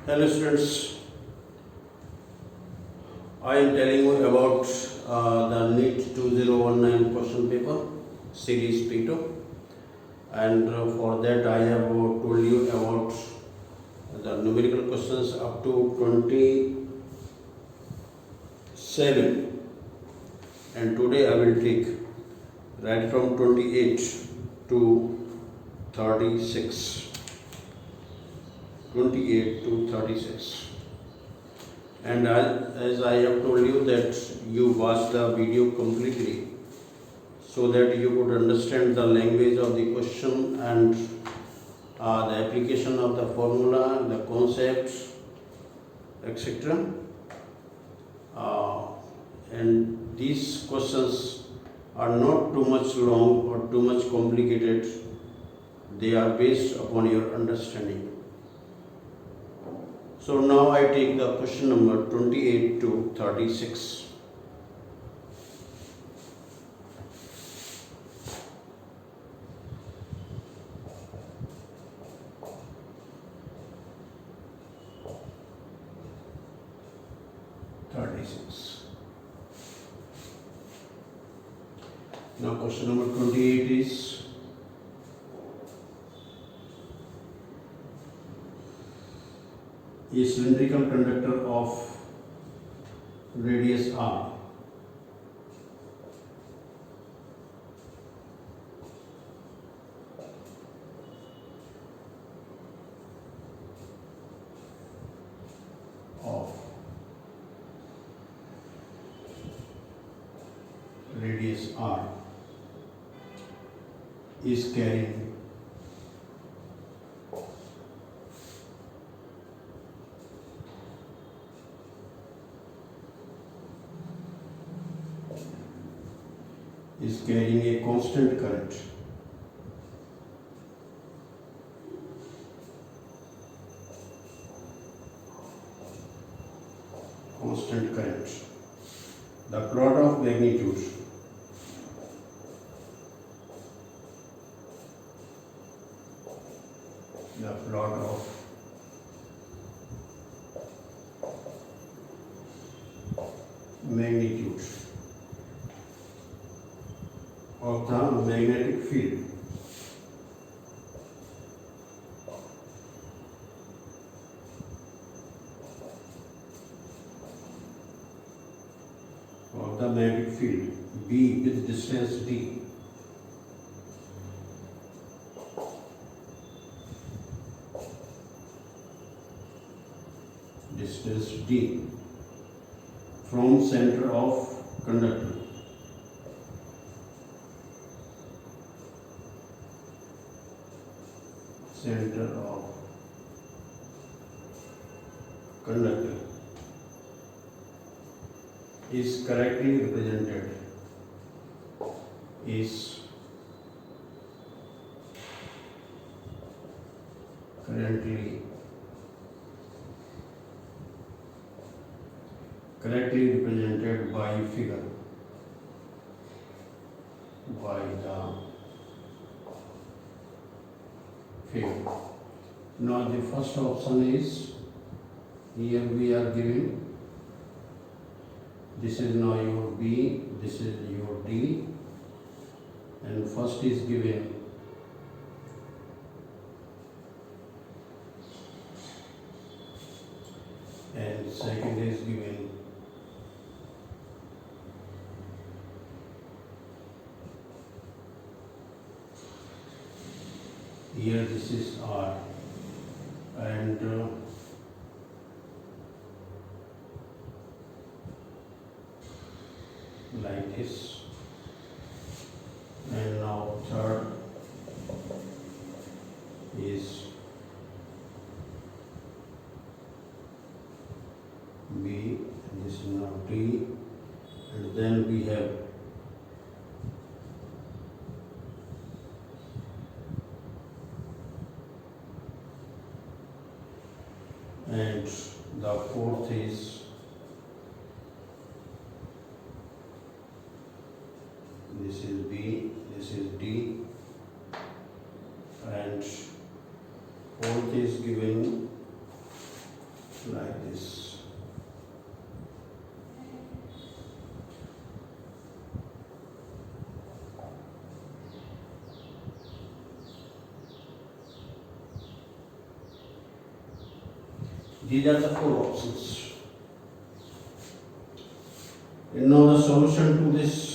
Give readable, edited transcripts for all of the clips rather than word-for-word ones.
Hello students, I am telling you about the Neet 2019 question paper series P2, and for that I have told you about the numerical questions up to 27, and today I will take right from 28 to 36. 28 to 36, and as I have told you that you watch the video completely so that you could understand the language of the question and the application of the formula, the concepts, etc. And these questions are not too much long or too much complicated, they are based upon your understanding. So now I take the question number 28 to 36. Now question number 28 is a cylindrical conductor of radius r of radius r is carrying a constant current. Constant current. The plot of magnitude magnitude of the magnetic field B with distance d from center of conductor is correctly represented by figure Now the first option is, here we are given, this is now your B, this is your D, and first is given and second is given. Here this is R, and like this, and now third is B, and this is now D, and then we have and the fourth is this is B, this is D, and fourth is given like this. These are the four options. And now the solution to this.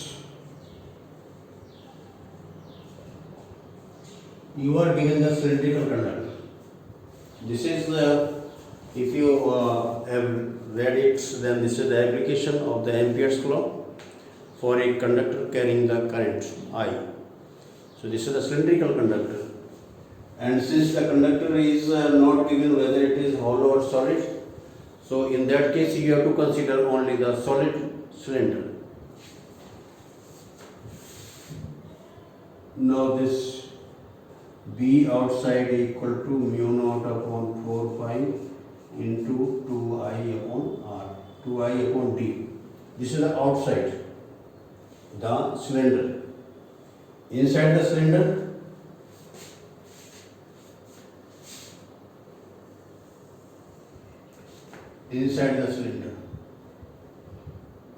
You are given the cylindrical conductor. This is the, if you have read it, then this is the application of the Ampere's law for a conductor carrying the current I. So this is the cylindrical conductor. And since the conductor is not given whether it is hollow or solid, so in that case you have to consider only the solid cylinder. Now this B outside equal to mu naught upon 4 pi into 2I upon R, 2I upon D. This is the outside, the cylinder. Inside the cylinder,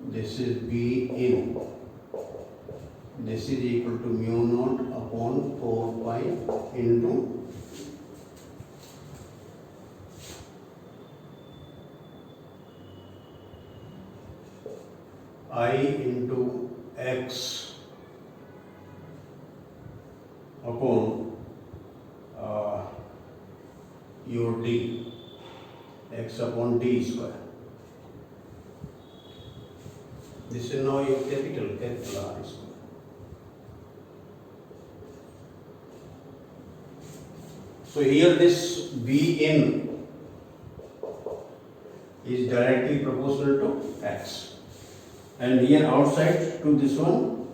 this is B in. This is equal to mu naught upon 4 pi into I into X upon your D, X upon D square. This is now your capital R square. So here this B in is directly proportional to X, and here outside to this one,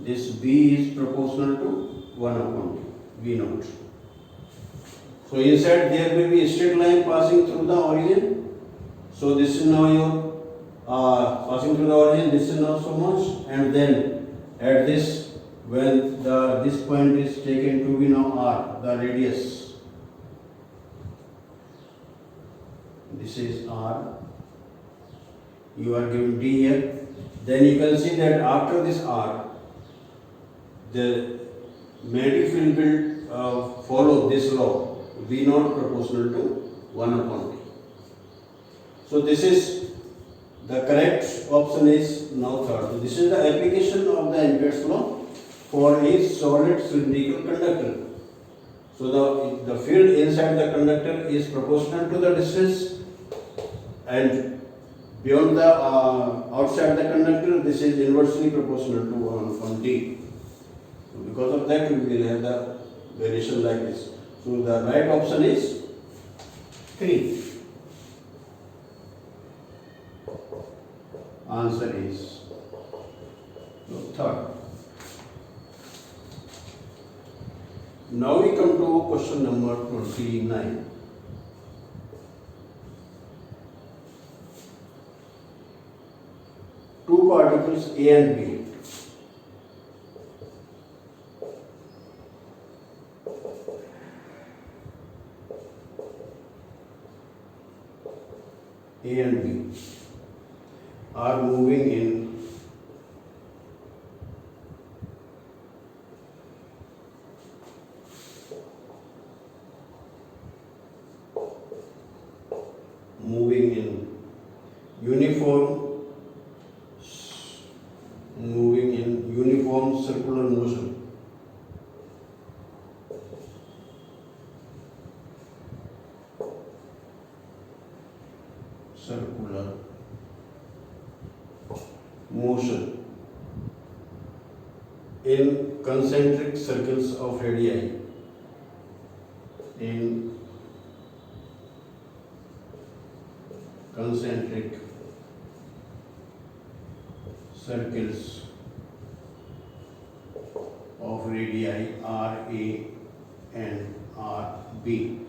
this B is proportional to 1 upon V naught. So inside there will be a straight line passing through the origin. So this is now your passing through the origin. This is now so much, and then at this, when this point is taken to be now R, the radius. This is R. You are given D here. Then you can see that after this R, the magnetic field will follow this law. V naught proportional to 1 upon D. So this is the correct option is now third. So this is the application of the Ampere's law for a solid cylindrical conductor. So the field inside the conductor is proportional to the distance, and beyond the outside the conductor, this is inversely proportional to 1 upon D. So because of that, we will have the variation like this. So the right option is 3. Answer is third. Now we come to question number 29. Two particles A and B. A and B are moving in uniform circular motion. Circular motion in concentric circles of radii. In concentric circles of radii RA and RB.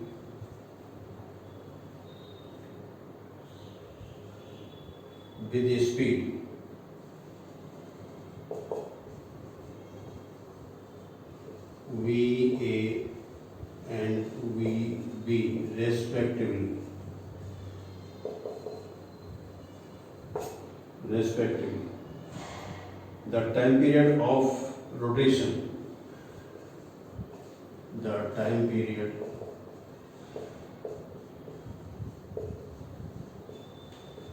With a speed VA and VB respectively, respectively. The time period of rotation, the time period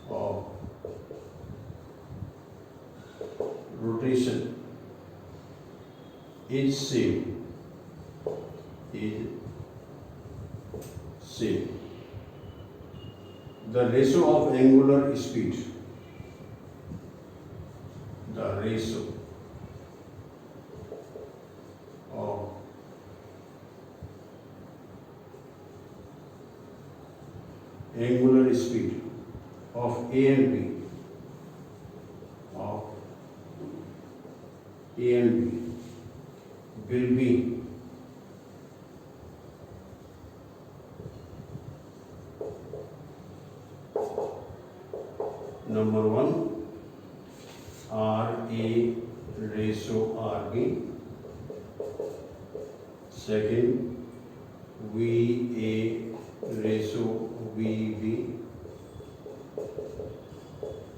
of rotation is same, is same. The ratio of angular speed, the ratio of angular speed of A and B, of A and B will be number 1 RA ratio RB, second VA ratio VB,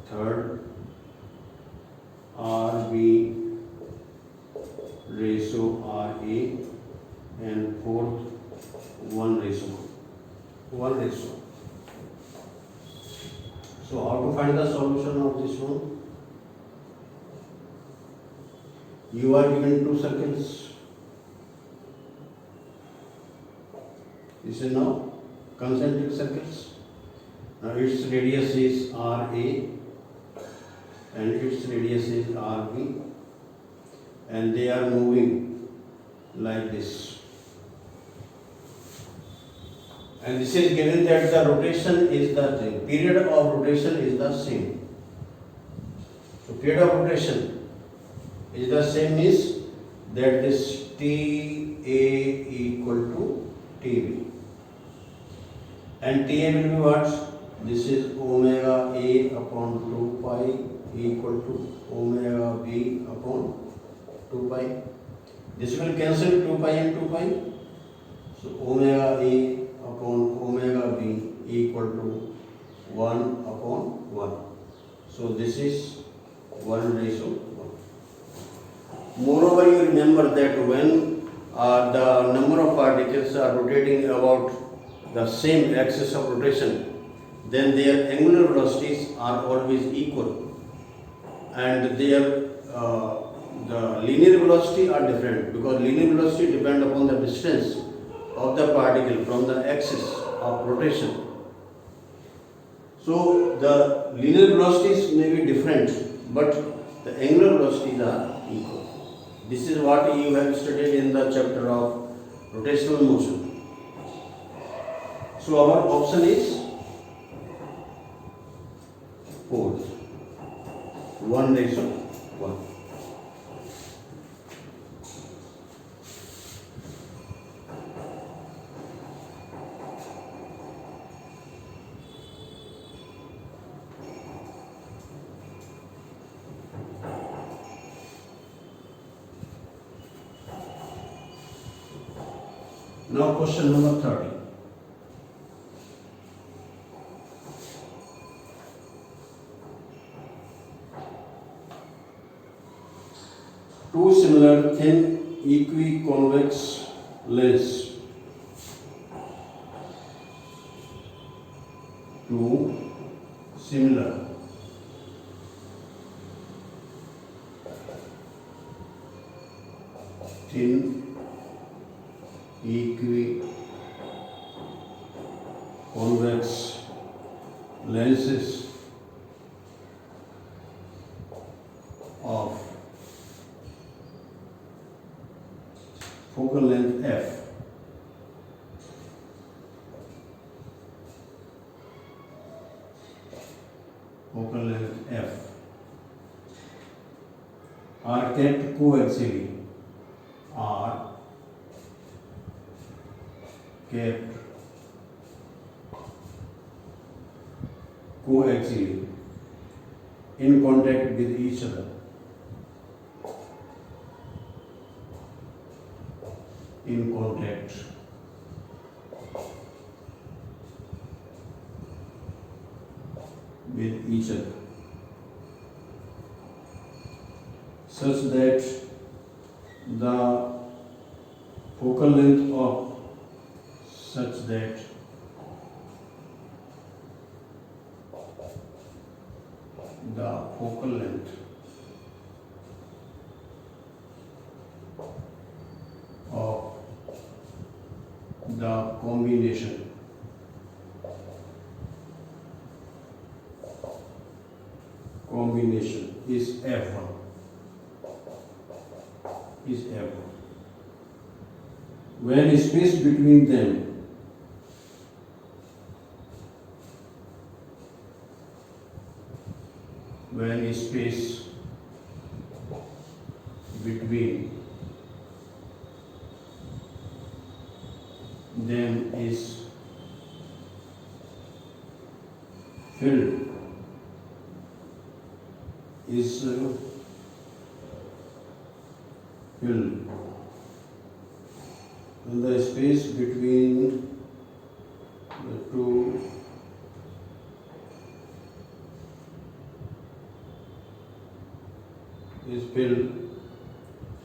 third RB ratio RA, and fourth 1 ratio. So how to find the solution of this one? You are given 2 circles. This is now concentric circles. Now its radius is RA and its radius is RB, and they are moving like this. And this is given that the rotation is the same, period of rotation is the same. So period of rotation is the same is that this TA equal to TB. And TA will be what? This is omega A upon 2 pi equal to omega B upon 2 pi. This will cancel 2 pi and 2 pi. So omega A upon omega B equal to 1 upon 1. So this is 1 ratio 1. Moreover, you remember that when the number of particles are rotating about the same axis of rotation, then their angular velocities are always equal, and their the linear velocity are different, because linear velocity depend upon the distance of the particle from the axis of rotation. So the linear velocities may be different, but the angular velocities are equal. This is what you have studied in the chapter of rotational motion. So our option is 4, 1 ratio 1. Now question number 30. Two similar thin equiconvex lens. Two similar thin equiconvex lenses of focal length f are kept coaxially, in contact with each other. In contact with each other. such that the focal length of the focal length of the combination is F1. When space between them is filled when the space between the two is filled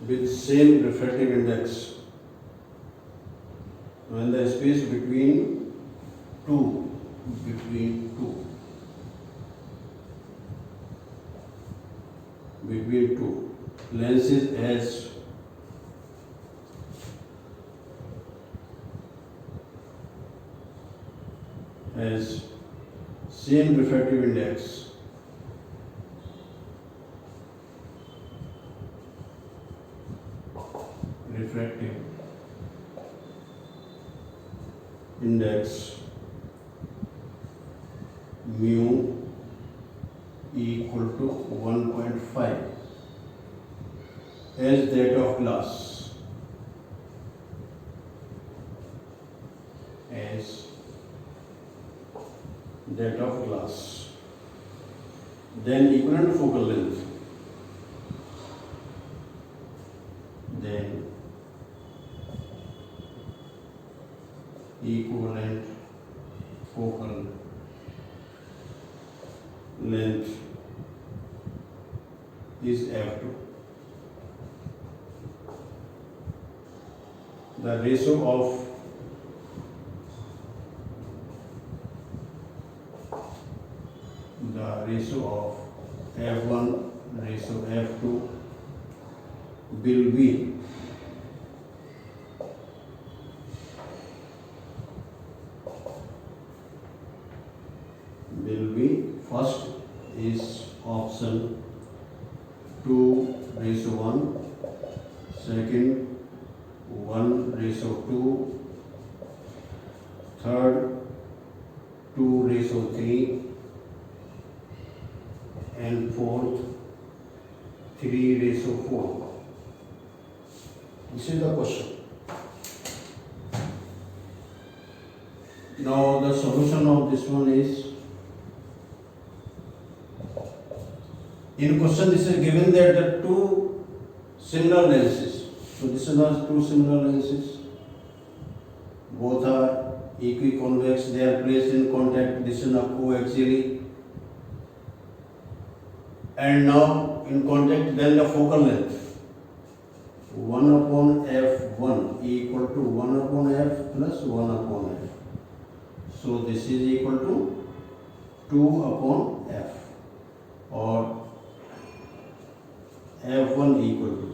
with same refractive index. When the space between two lenses has same refractive index, mu equal to 1.5 as that of glass, then equivalent focal length, is F2. The ratio of F1 ratio F2 will be first is option 2:1, second 1:2, third 2:3, and fourth 3:4. This is the question. Now the solution of this one is, in question this is given that the two similar lenses, so this is the two similar lenses, both are equiconvex, they are placed in contact, this is now coaxially, and now in contact, then the focal length 1/f1 equal to 1/f plus 1/f. So this is equal to 2/f, or f1 equal to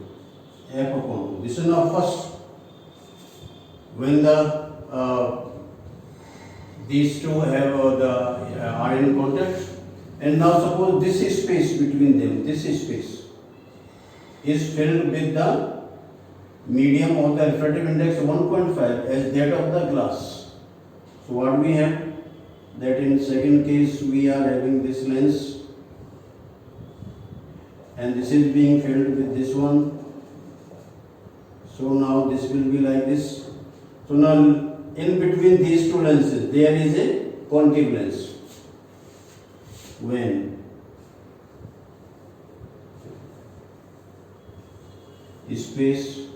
f/2. This is now first when the these two have are in contact, and now suppose this space between them, this space is filled with the medium of the refractive index 1.5 as that of the glass. So what we have, that in second case we are having this lens and this is being filled with this one. So now this will be like this. So now in between these two lenses there is a concave lens. When space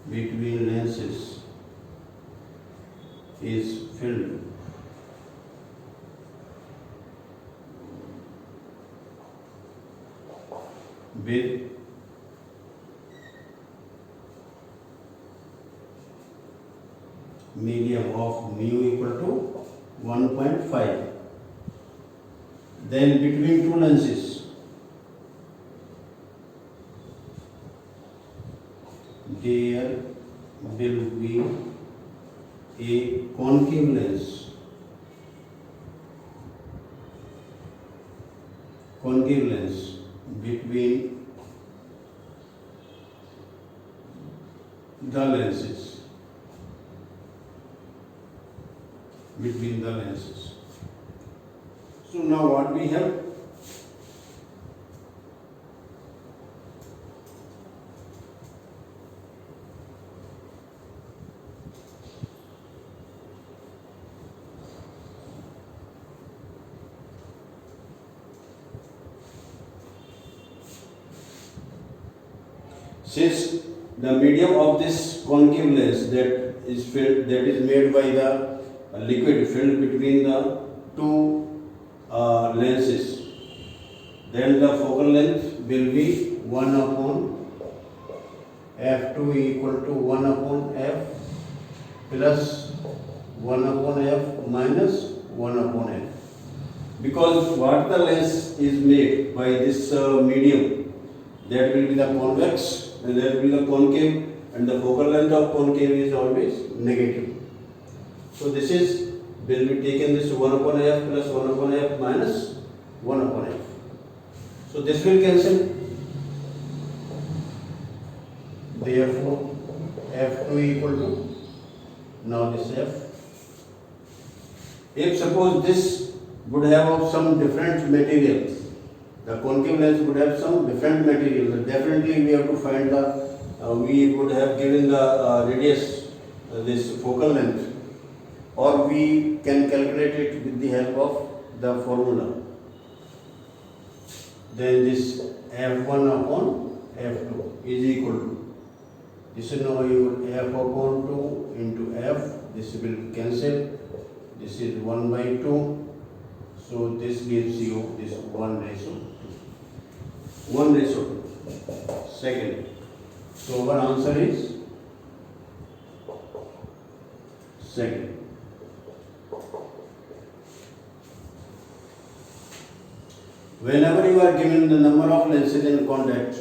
between lenses is filled with medium of mu equal to 1.5. Then between two lenses, there will be a concave lens. Concave lens between the lenses. Between the lenses. So now what we have? Since the medium of this concave lens that is made by the liquid filled between the two lenses, then the focal length will be 1 upon f2 equal to 1 upon f plus 1 upon f minus 1 upon f. Because what the lens is made by this medium, that will be the convex and that will be the concave, and the focal length of concave is always negative. So this is will be taken this 1 upon f plus 1 upon f minus 1 upon f. So this will cancel. Therefore f2 equal to, now this f. If suppose this would have some different materials, the concave lens would have some different material, definitely we have to find the, we would have given the radius, this focal length, or we can calculate it with the help of the formula. Then this f1 upon f2 is equal to, this is now your f upon 2 into f, this will cancel, this is 1 by 2, so this gives you this 1:2. Second, so our answer is second. Whenever you are given the number of lenses in contact,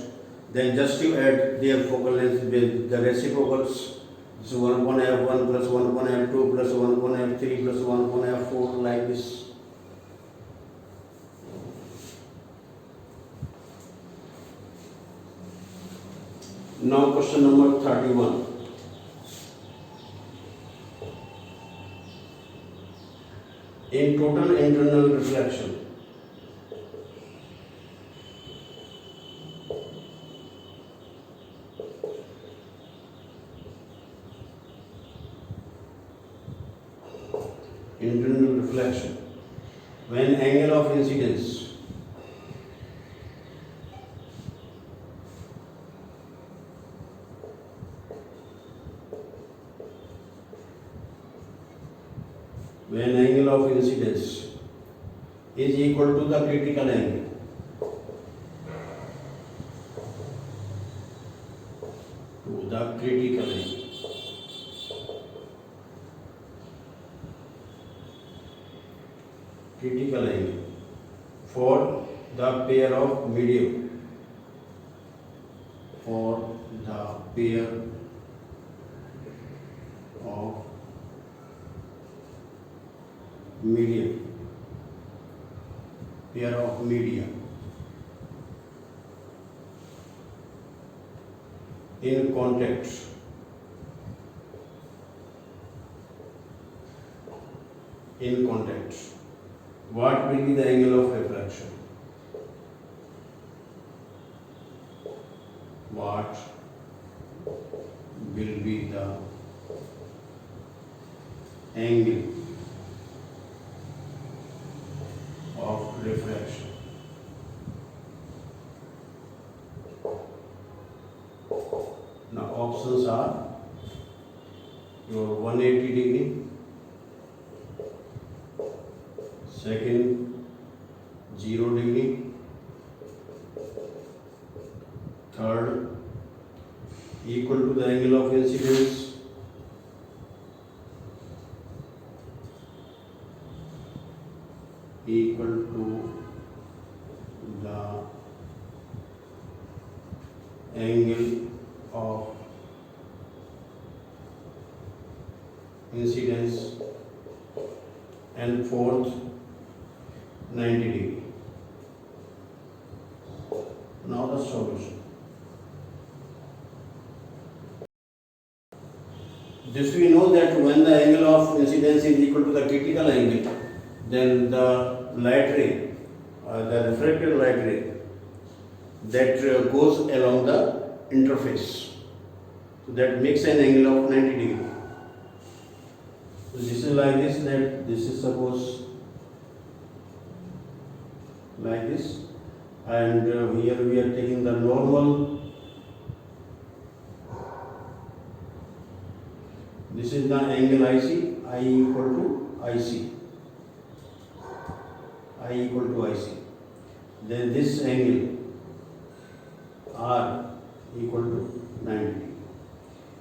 then just you add their focal length with the reciprocals. So 1 upon f1 plus 1 upon f2 plus 1 upon f3 plus 1 upon f4, like this. Now question number 31. In total internal reflection, when angle of incidence is equal to the critical angle, critical angle for the pair of medium, pair of media in contact what will be the angle of refraction? What will be the angle of refraction? Now options are your 180 degree, second 0 degree, third equal to the angle of incidence equal to the angle of incidence, and fourth 90 degree. Now the solution. This we know that when the angle of incidence is equal to the critical angle, then the light ray, the refracted light ray that goes along the interface, so that makes an angle of 90 degree. So this is like this, that this is suppose like this, and here we are taking the normal. This is the angle IC, I equal to IC, I equal to IC. Then this angle R equal to 90.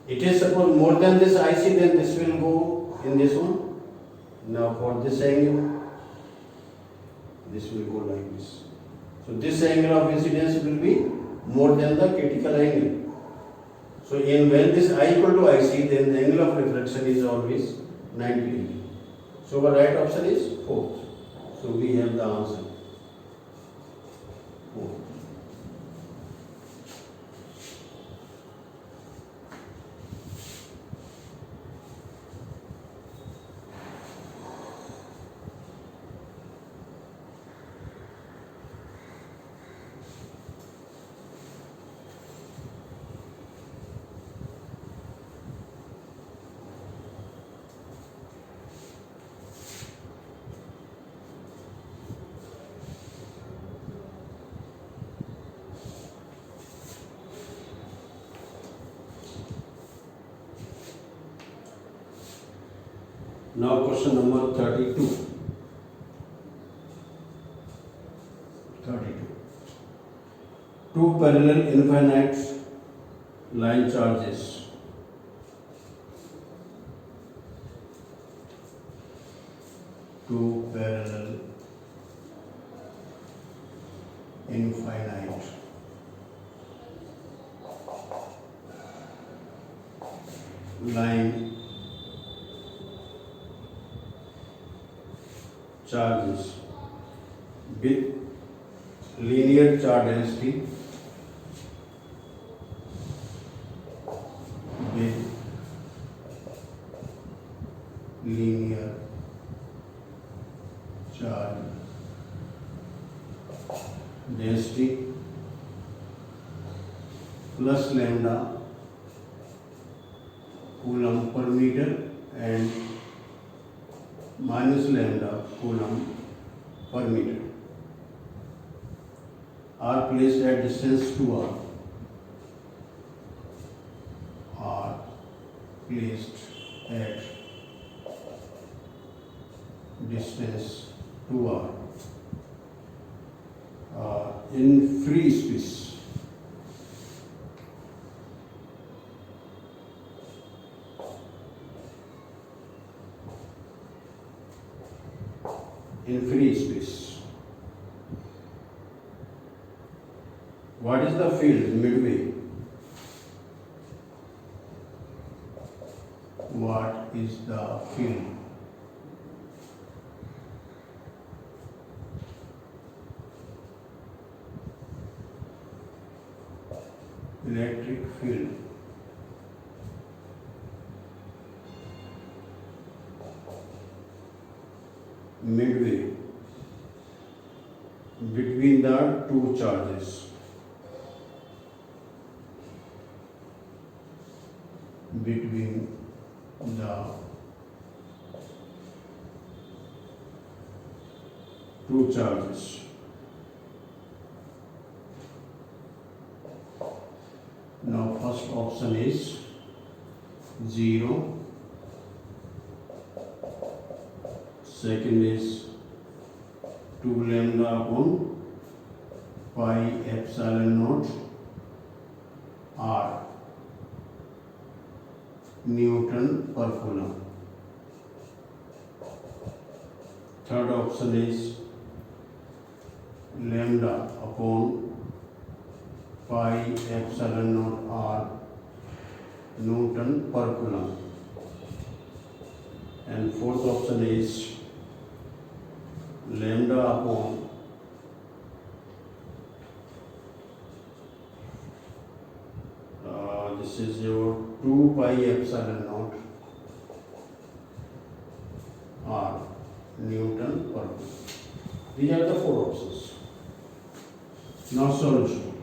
It is suppose more than this IC, then this will go in this one. Now for this angle, this will go like this. So this angle of incidence will be more than the critical angle. So when this I equal to IC, then the angle of reflection is always 90 degree. So our right option is fourth. So we have the answer. Fourth. Now question number 32. 32. Two parallel infinite line charges infinite line charges with linear charge density plus lambda coulomb per meter and minus lambda coulomb per meter are placed at distance 2r. Are placed at distance 2r in free space. In free space. What is the field midway? What is the field? Electric field. Midway between the two charges. Between the two charges. Now first option is 0. Second is 2 lambda upon pi epsilon naught, R Newton per Coulomb. Third option is lambda upon pi epsilon naught R Newton per Coulomb. And fourth option is lambda upon this is your 2 pi epsilon naught R Newton per Coulomb. These are the four options. Now solution.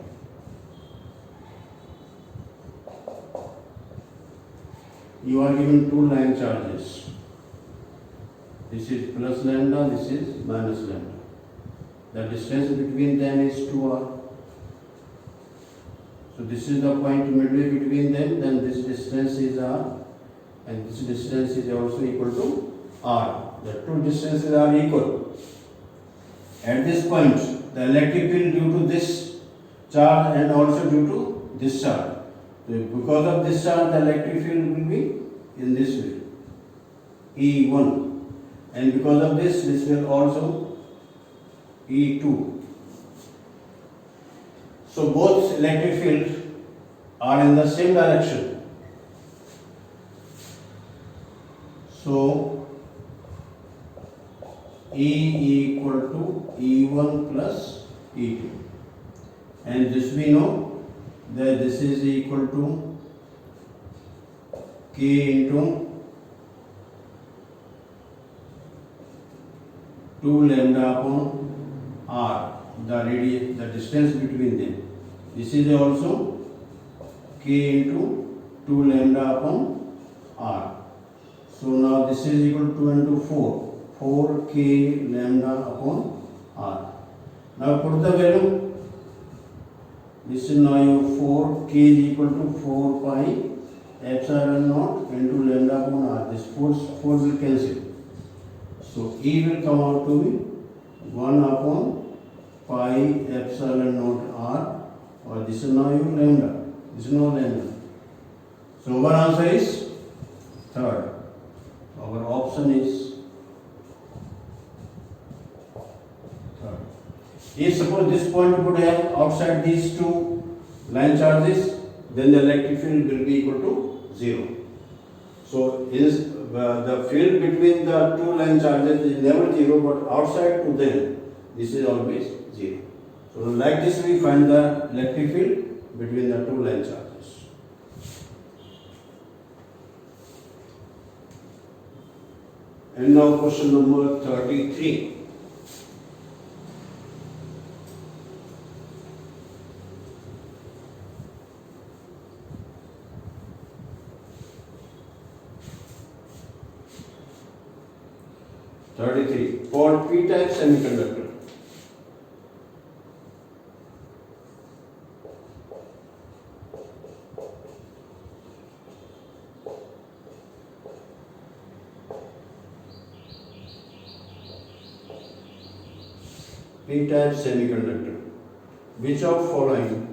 You are given two line charges. This is plus lambda, this is minus lambda. The distance between them is 2r. So this is the point midway between them, then this distance is r and this distance is also equal to r. The two distances are equal. At this point, the electric field due to this charge and also due to this charge. So because of this charge, the electric field will be in this way, E1. And because of this will also E2. So both electric fields are in the same direction. So E equal to E1 plus E2. And this we know that this is equal to K into 2 lambda upon R, the radius, the distance between them. This is also K into 2 lambda upon R. So now this is equal to 2 into 4, 4 K lambda upon R. Now put the value. This is now your 4 K is equal to 4 pi epsilon naught into lambda upon R. This 4 will cancel. So E will come out to be 1 upon pi epsilon naught R, or this is now your lambda. This is no lambda. So our answer is third. Our option is third. If suppose this point would have outside these two line charges, then the electric field will be equal to 0. So is the field between the two line charges is never 0, but outside to them this is always 0. So like this we find the electric field between the two line charges. And now question number 33. For p-type semiconductor, p-type semiconductor, which of following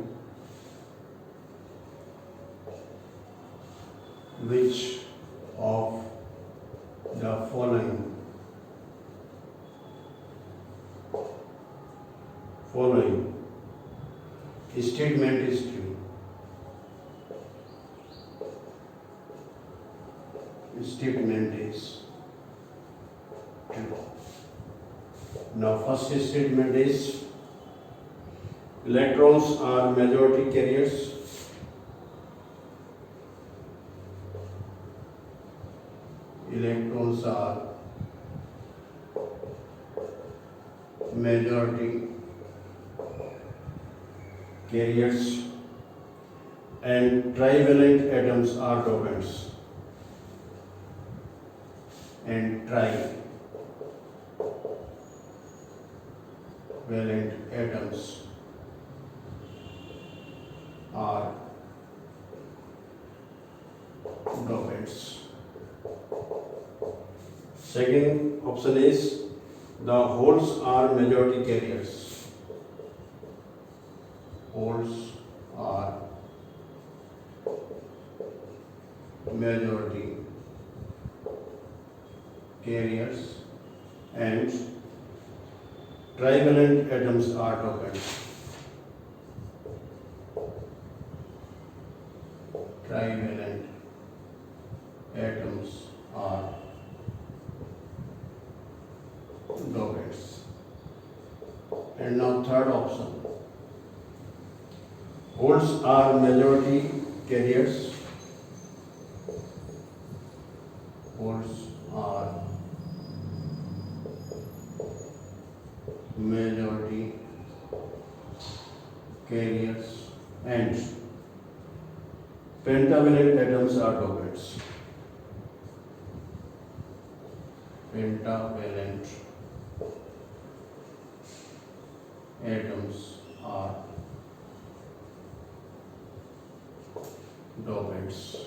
statement is true? Statement is true. Now first statement is electrons are majority carriers. Electrons are majority carriers and trivalent atoms are dopants. And trivalent atoms are dopants. Second option is the holes are majority carriers. Holes are majority carriers and trivalent atoms are dopants. Trivalent atoms are dopants. And now third option. Holes are majority carriers. Holes are majority carriers and pentavalent atoms are dopants. Pentavalent atoms are dopants.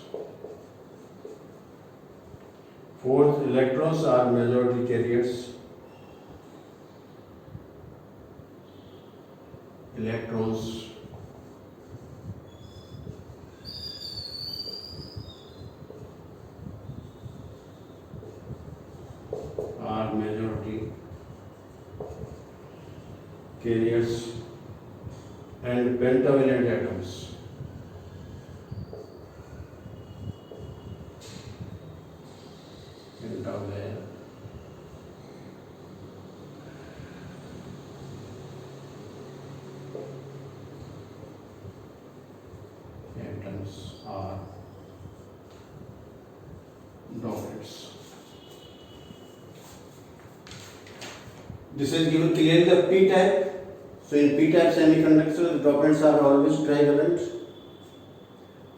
Fourth, electrons are majority carriers. Electrons are majority carriers and pentavalent atoms atoms are dopants. This is given clearly the p type. So in p type semiconductors, dopants are always trivalent,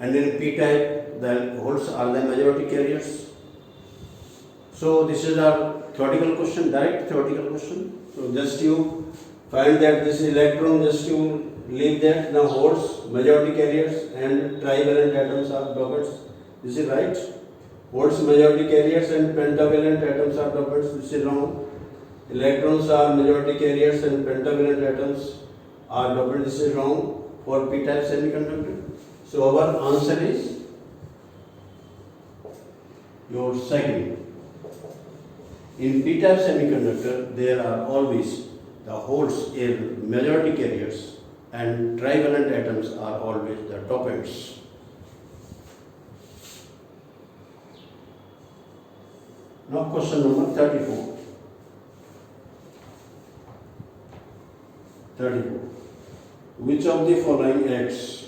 and in p type the holes are the majority carriers. So this is our theoretical question, direct theoretical question. So just you find that this electron, just you leave that. Now holes, majority carriers and trivalent atoms are dopants. This is right. Holes, majority carriers and pentavalent atoms are dopants. This is wrong. Electrons are majority carriers and pentavalent atoms are dopants. This is wrong for p-type semiconductor. So our answer is your second. In p-type semiconductor, there are always the holes in majority carriers and trivalent atoms are always the dopants. Now question number 34. 34. Which of the following acts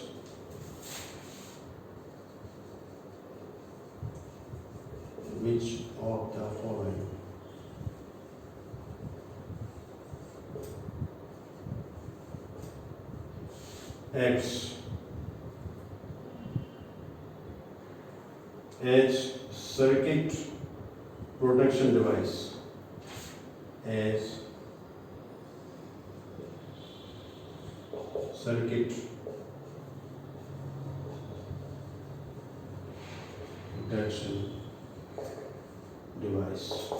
acts as circuit protection device, as circuit protection device?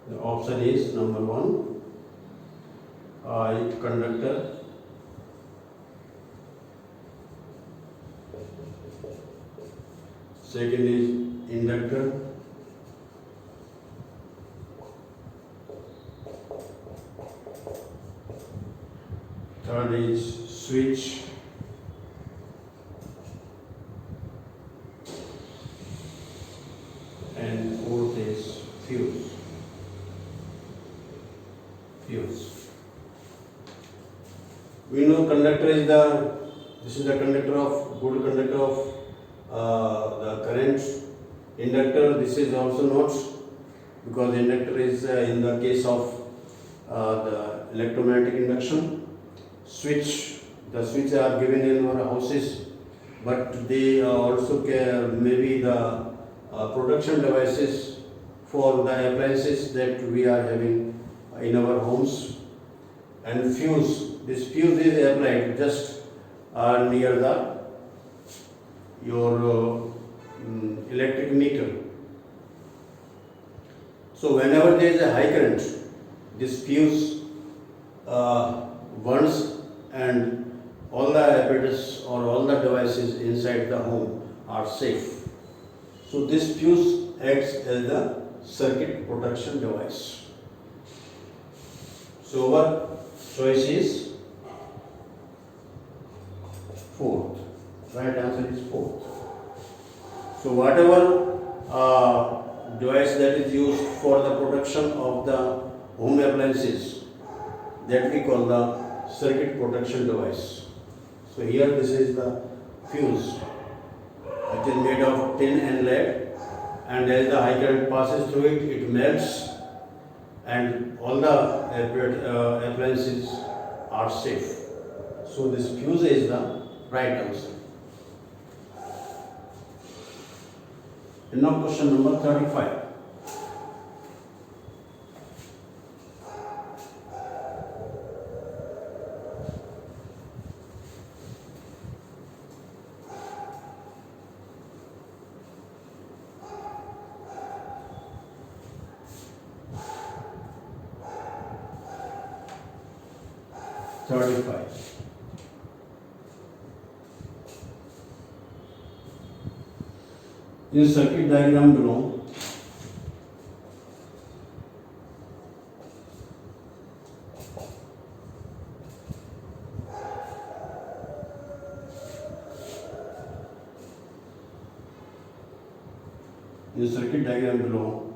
The option is number 1, conductor. Second is inductor. Third is switch. And fourth is fuse. We know conductor is this is the conductor of, good conductor of the current. Inductor, this is also not, because inductor is in the case of the electromagnetic induction. Switch, the switches are given in our houses, but they also maybe the protection devices for the appliances that we are having in our homes. And fuse, this fuse is applied just near the your electric meter. So whenever there is a high current, this fuse burns and all the apparatus or all the devices inside the home are safe. So this fuse acts as the circuit protection device. So our choice is fourth. Right answer is fourth. So whatever device that is used for the protection of the home appliances, that we call the circuit protection device. So here this is the fuse. It is made of tin and lead, and as the high current passes through it, it melts, and all the appliances are safe. So this fuse is the right answer. And now question number 35. In circuit diagram below,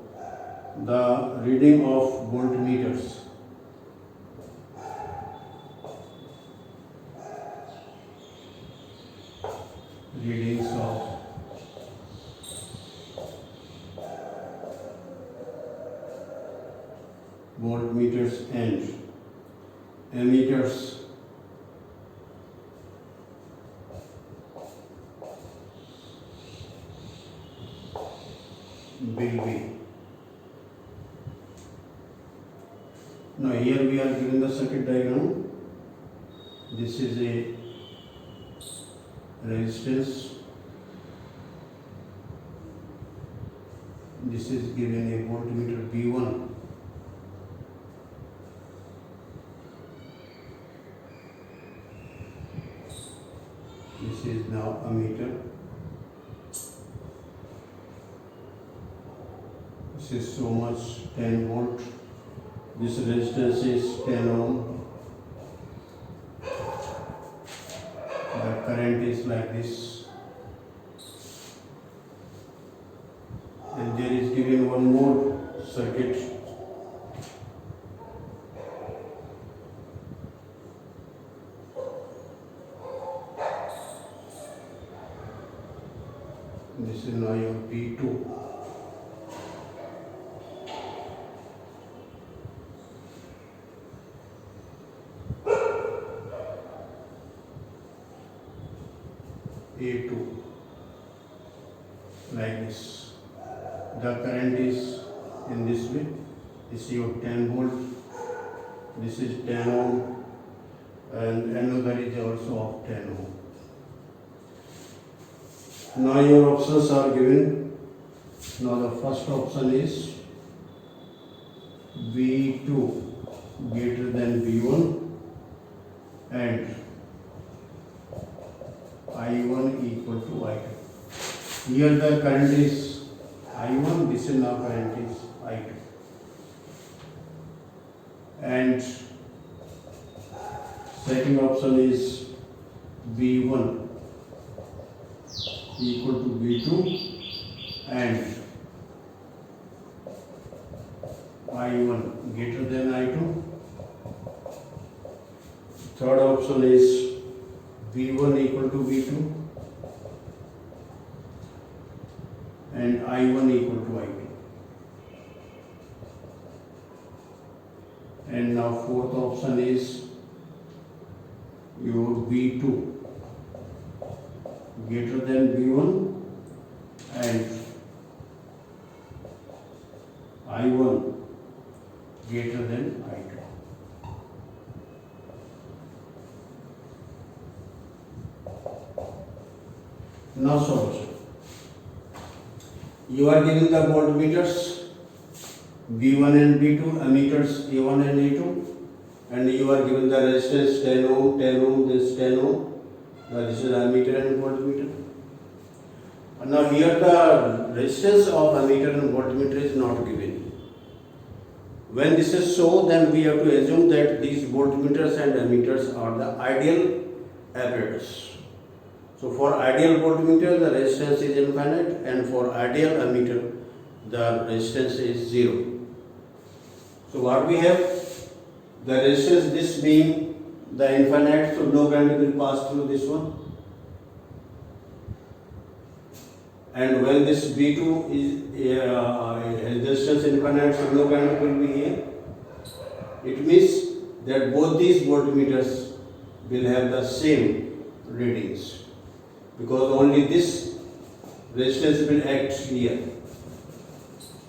the reading of voltmeters. Readings of voltmeters and ammeters will be. Now here we are given the circuit diagram. This is a resistance. This is given a voltmeter V1. This is now ammeter. This is so much 10 volt. This resistance is 10 ohm. The current is like this. And there is given one more circuit. This is now your P2. A2, like this. The current is in this way. This is your 10 volt. This is 10 ohm, and another is also of 10 ohm. Now your options are given. Now the first option is V2 greater than V1 and I1 equal to I2. Here the current is I1, this is now current is I2. And second option is V1 equal to V2 and I1 greater than I2. Third option is V1 equal to V2 and I1 equal to I2. And now fourth option is your V2 greater than V1 and I1 greater than I2. Now solution. You are given the voltmeters V1 and V2, ammeters A1 and A2, and you are given the resistance 10 ohm, 10 ohm, this 10 ohm. This is ammeter and voltmeter. Now here the resistance of ammeter and voltmeter is not given. When this is so, then we have to assume that these voltmeters and ammeters are the ideal apparatus. So for ideal voltmeter, the resistance is infinite, and for ideal ammeter, the resistance is 0. So what we have, the resistance, this being the infinite, so no current will pass through this one. And when this B2 is resistance infinite, so no current will be here. It means that both these voltmeters will have the same readings, because only this resistance will act here.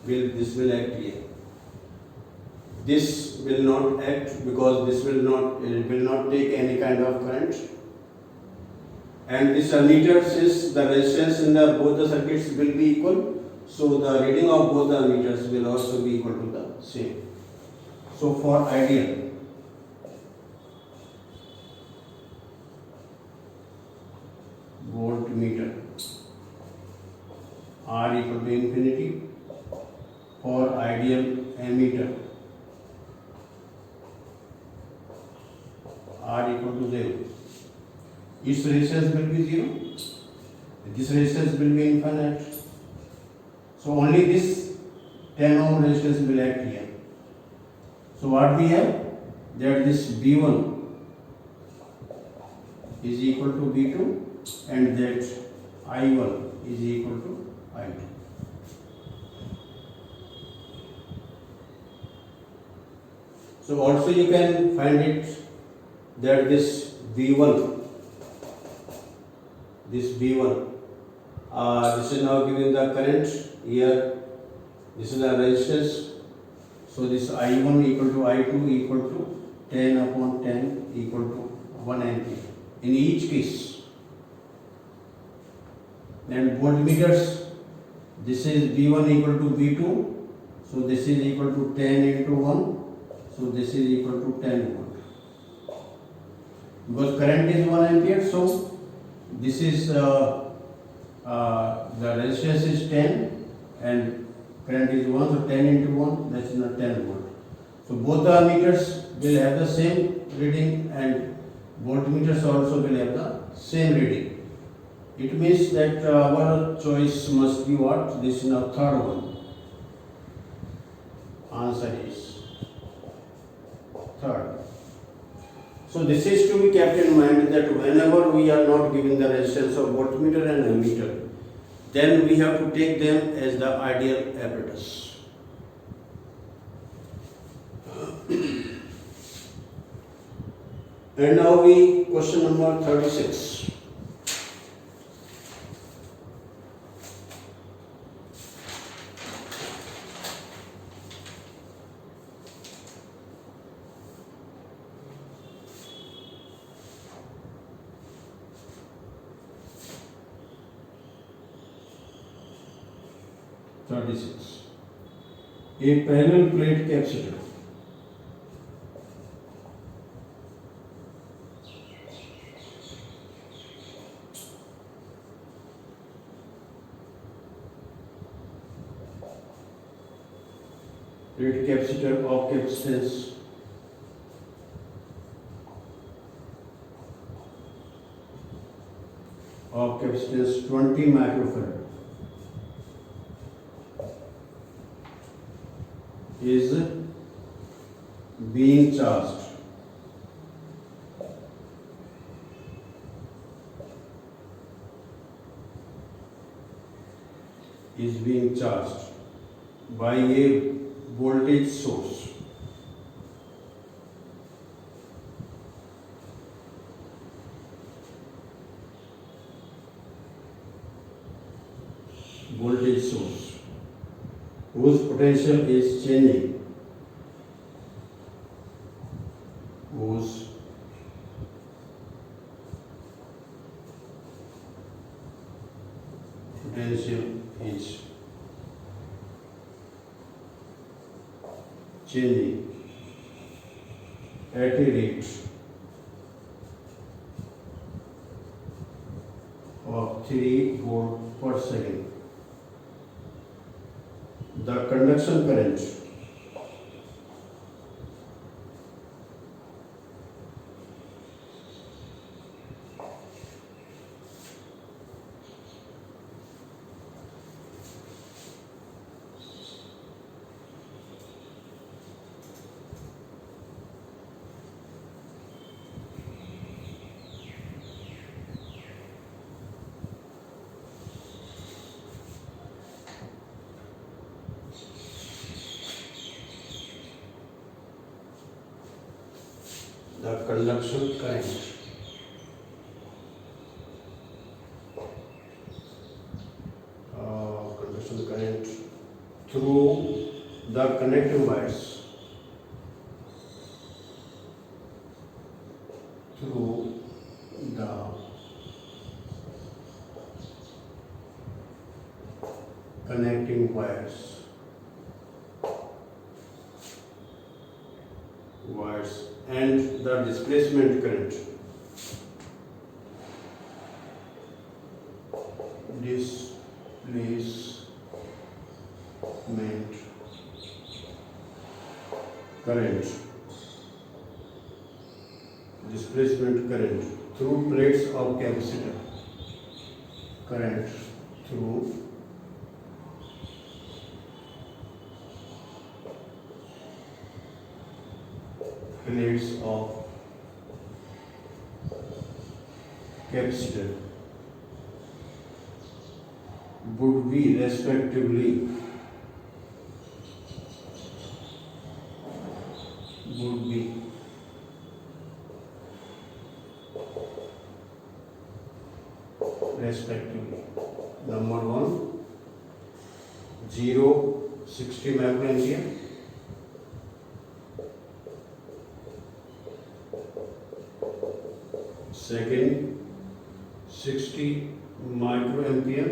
This will act here. This will not act, because this will not take any kind of current. And this ammeter, since the resistance in both the circuits will be equal, so the reading of both the ammeters will also be equal to the same. So for ideal, voltmeter R equal to infinity. For ideal ammeter, R equal to 0. Its resistance will be 0. This resistance will be infinite. So only this 10 ohm resistance will act here. So what we have, that this B1 is equal to B2, and that I1 is equal to I2. So also you can find it that this B1, this is now given the current here. This is the resistance. So this I1 equal to I2 equal to 10 upon 10 equal to 1 ampere in each case. And voltmeters, this is B1 equal to B2, so this is equal to 10 into 1, so this is equal to 10 volt. Because current is 1 ampere, so this is the resistance is 10 and current is 1, so 10 into 1, that is not 10 volt. So both the ammeters will have the same reading, and voltmeters also will have the same reading. It means that our choice must be what? This is now third one. Answer is third. So this is to be kept in mind, that whenever we are not giving the resistance of voltmeter and ammeter, then we have to take them as the ideal apparatus. And now question number 36. A parallel plate capacitor of capacitance of capacitance 20 microfarad is being charged by a voltage source. Whose potential is changing. Whose potential is changing at a rate of 3 volt per second. The conduction current the conduction current through the connecting wires and the displacement current displacement current through plates of capacitor current through plates of capacitor would be respectively number 1 0 60 microampere, second 60 microampere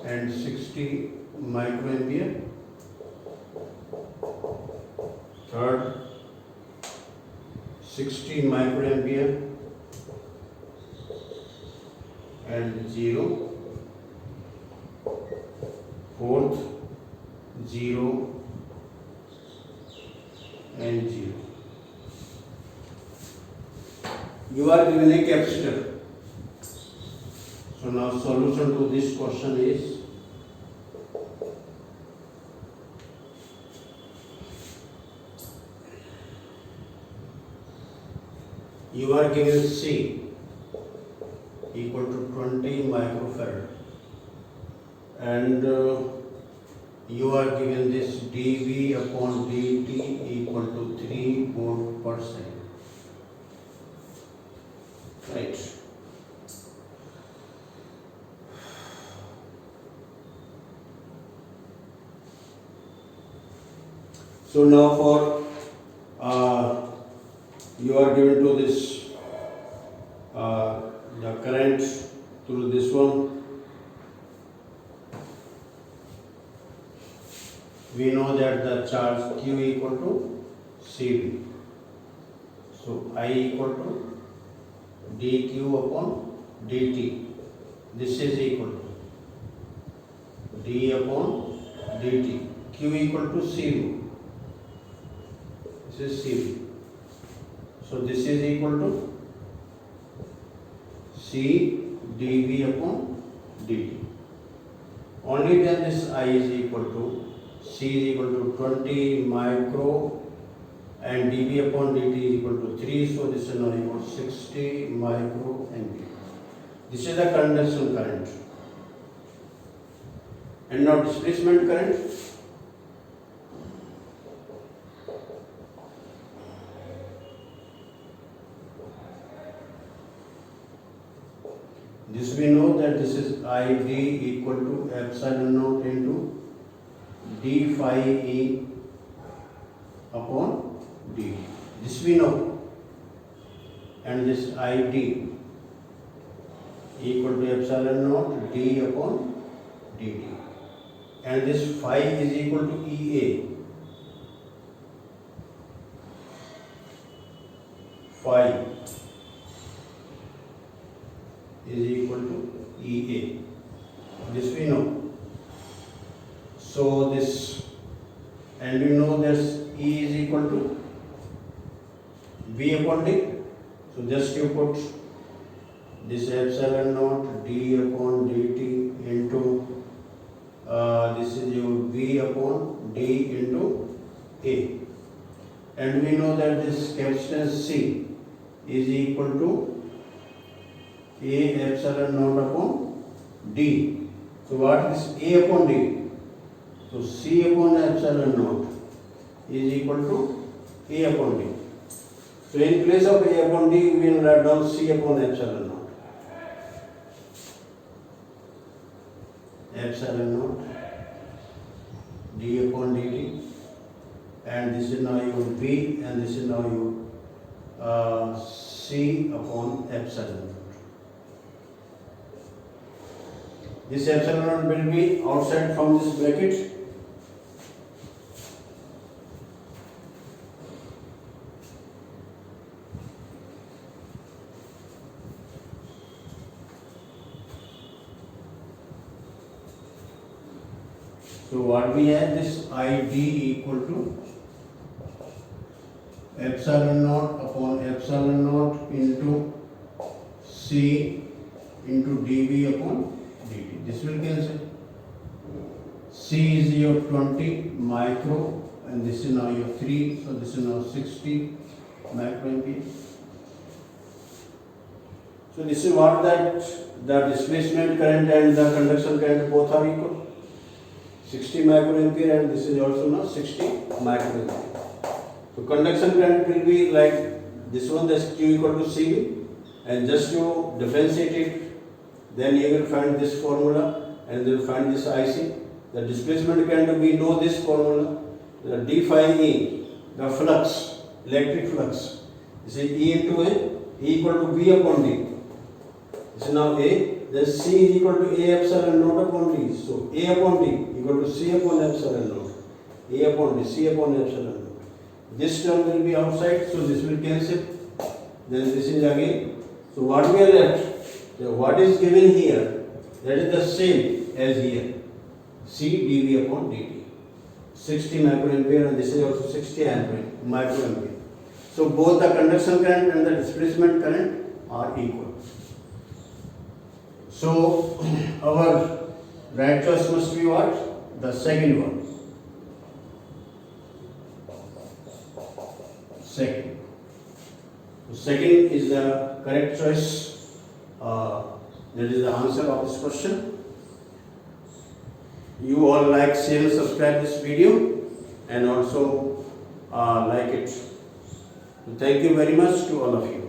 and 60 microampere, third 60 microampere and 0, fourth 0 and 0. You are given a capacitor. So now solution to this question is you are given C equal to 20 microfarad and you are given this dV upon dt equal to 3 volt per second. Right. So now for you are given to this the current through this one. We know that the charge Q equal to CV. So I equal to dq upon dt. This is equal to d upon dt. Q equal to CV. This is CV. So this is equal to C dV upon dt. Only then this I is equal to C is equal to 20 micro and dV upon dt is equal to 3. So this is now equal to 60 micro ampere. This is the conduction current. And now displacement current. This we know that this is ID equal to epsilon naught into d phi e upon dt. This we know. And this ID equal to epsilon naught d upon dt. And this phi is equal to EA. So this, and you know that E is equal to V upon D. So just you put this epsilon naught d upon dt into this is your V upon D into A. And we know that this capacitance C is equal to A epsilon naught upon D. So what is A upon D? So C upon epsilon naught is equal to A upon D. So in place of A upon D, we will write down C upon epsilon naught. Epsilon naught d upon dt, and this is now your V, and this is now your C upon epsilon naught. This epsilon naught will be outside from this bracket. So what we have, this ID equal to epsilon naught upon epsilon naught into C into dV upon dt. This will cancel. C is your 20 micro, and this is now your 3, so this is now 60 microampere. So this is what that the displacement current and the conduction current both are equal. 60 microampere, and this is also now 60 microampere. So conduction current will be like this one, that's Q equal to CV, and just to differentiate it, then you will find this formula and you will find this IC. The displacement current, we know this formula, the d phi E, the flux, electric flux. This is E into A, E equal to V upon D. This is now A, then C is equal to A epsilon naught upon D. So A upon D equal to C upon epsilon naught. A upon D, C upon epsilon naught. This term will be outside, so this will cancel. Then this is again. So what we are left, what is given here, that is the same as here. C dV upon dt. 60 microampere, and this is also 60 microampere. So both the conduction current and the displacement current are equal. So our right choice must be what? The second one. Second. So second is the correct choice. That is the answer of this question. You all like, share and subscribe this video, and also like it. Thank you very much to all of you.